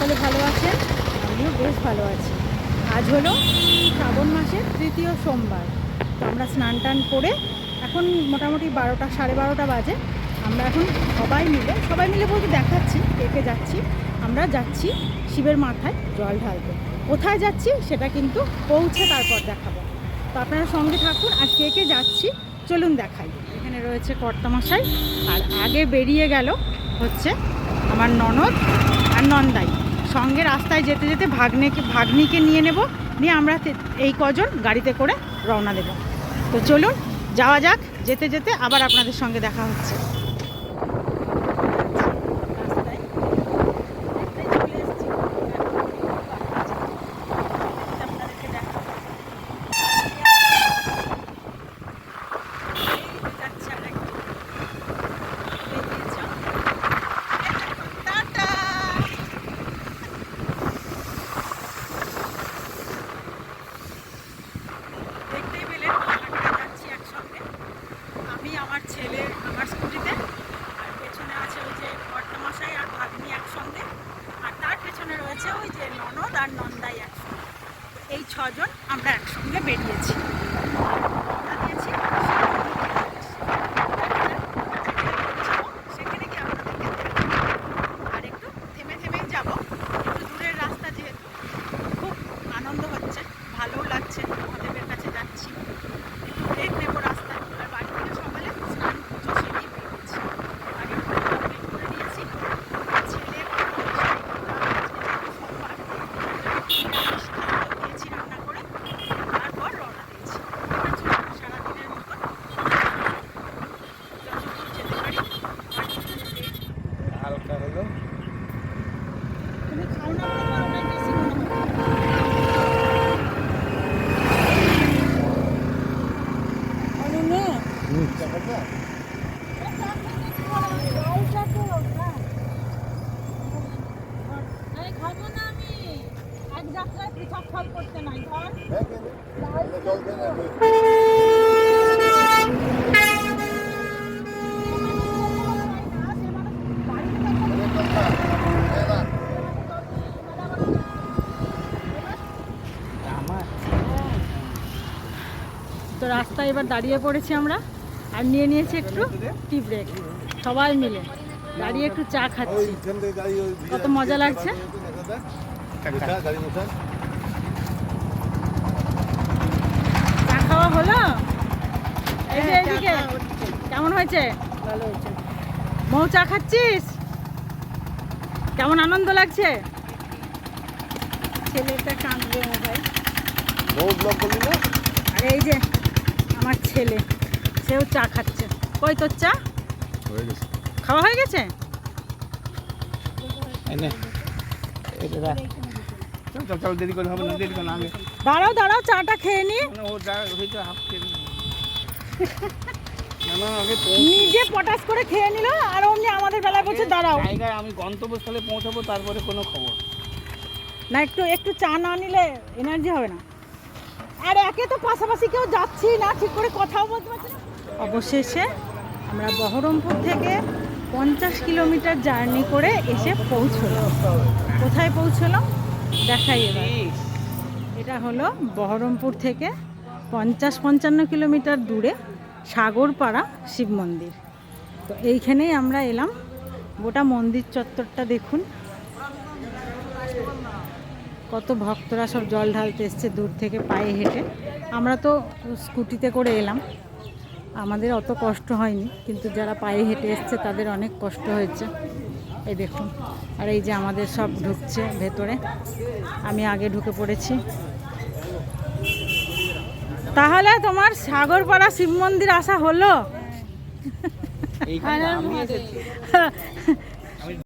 সকলে ভালো আছেন, আমিও বেশ ভালো আছি। আজ হলো শ্রাবণ মাসের তৃতীয় সোমবার। তো আমরা স্নান টান করে এখন মোটামুটি 12টা 12:30 বাজে। আমরা এখন সবাই মিলে বলতে দেখাচ্ছি কে যাচ্ছি। আমরা যাচ্ছি শিবের মাথায় জল ঢালতে। কোথায় যাচ্ছি সেটা কিন্তু পৌঁছে তারপর দেখাবো। তো আপনারা সঙ্গে থাকুন। আর কে যাচ্ছি চলুন দেখাই। এখানে রয়েছে কর্তামশাই, আর আগে বেরিয়ে গেল হচ্ছে আমার ননদ আর নন্দাই। সঙ্গে রাস্তায় যেতে যেতে ভাগ্নিকে নিয়ে নেব, নিয়ে আমরা এই কজন গাড়িতে করে রওনা দেব। তো চলুন যাওয়া যাক। যেতে যেতে আবার আপনাদের সঙ্গে দেখা হচ্ছে। আমার স্কুটিতে, আর পেছনে আছে ওই যে কর্তামশাই আর ভাগ্নি একসঙ্গে, আর তার পেছনে রয়েছে ওই যে ননদ আর নন্দাই একসঙ্গে। এই ছজন আমরা একসঙ্গে বেরিয়েছি। সেখানে গিয়ে আপনাদেরকে আর একটু থেমে থেমেই যাব। একটু দূরের রাস্তা, যেহেতু খুব আনন্দ হচ্ছে, ভালোও লাগছে। মহাদেবের কাছে যাচ্ছি, একটু ব্রেক নেবো রাস্তায়। আর বাড়ি থেকে সকালে স্নান পুজো সেরেই বেরিয়েছি। আগে কমপ্লিট করে নিয়েছি। ছেলে সোমবার দিয়েছি রান্না করে, তারপর রওনা দিয়েছি। সারাদিনের মতো যতদূর যেতে পারি। হালকা হলো। তুমি খাও না, তোমার অনেক বেশি মনে হয়। খাবো না আমি, এক যাত্রায় পৃথক ফল করতে নাই। তো রাস্তায় এবার দাঁড়িয়ে পড়েছি আমরা, আর নিয়ে নিয়েছি একটু টি ব্রেক। সবাই মিলে দাঁড়িয়ে একটু চা খাচ্ছি। কত মজা লাগছে। চা খাওয়া হলো। এই যে এইদিকে কেমন হয়েছে? ভালো হয়েছে। মৌ চা খাচ্ছিস? কেমন আনন্দ লাগছে? ছেলেটা কাঁদবে ভাই। আর এই যে আমার ছেলে, সেও চা খাচ্ছে। কই তোর চা? খাওয়া হয়ে গেছে? দাঁড়াও চাটা খেয়ে নি। নিজে পটাশ করে খেয়ে নিল, আর অমনি আমাদের বেলায় বলছে দাঁড়াও। আমি গন্তব্যস্থলে পৌঁছাবো, তারপরে কোনো খবর না। একটু চা না নিলে এনার্জি হবে না। আর একে তো পাশাপাশি কেউ যাচ্ছি না, ঠিক করে কথাও বলতে পারছি না। অবশেষে আমরা বহরমপুর থেকে 50 কিলোমিটার জার্নি করে এসে পৌঁছলাম। কোথায় পৌঁছলাম দেখাই এবার। এটা হলো বহরমপুর থেকে 50-55 কিলোমিটার দূরে সাগরপাড়া শিব মন্দির। তো এইখানেই আমরা এলাম। গোটা মন্দির চত্বরটা দেখুন, কত ভক্তরা সব জল ঢালতে এসছে দূর থেকে পায়ে হেঁটে। আমরা তো স্কুটিতে করে এলাম, আমাদের অত কষ্ট হয়নি, কিন্তু যারা পায়ে হেঁটে এসছে তাদের অনেক কষ্ট হয়েছে। এই দেখুন। আর এই যে আমাদের সব ঢুকছে ভেতরে, আমি আগে ঢুকে পড়েছি। তাহলে তোমার সাগরপাড়া শিব মন্দির আসা হলো?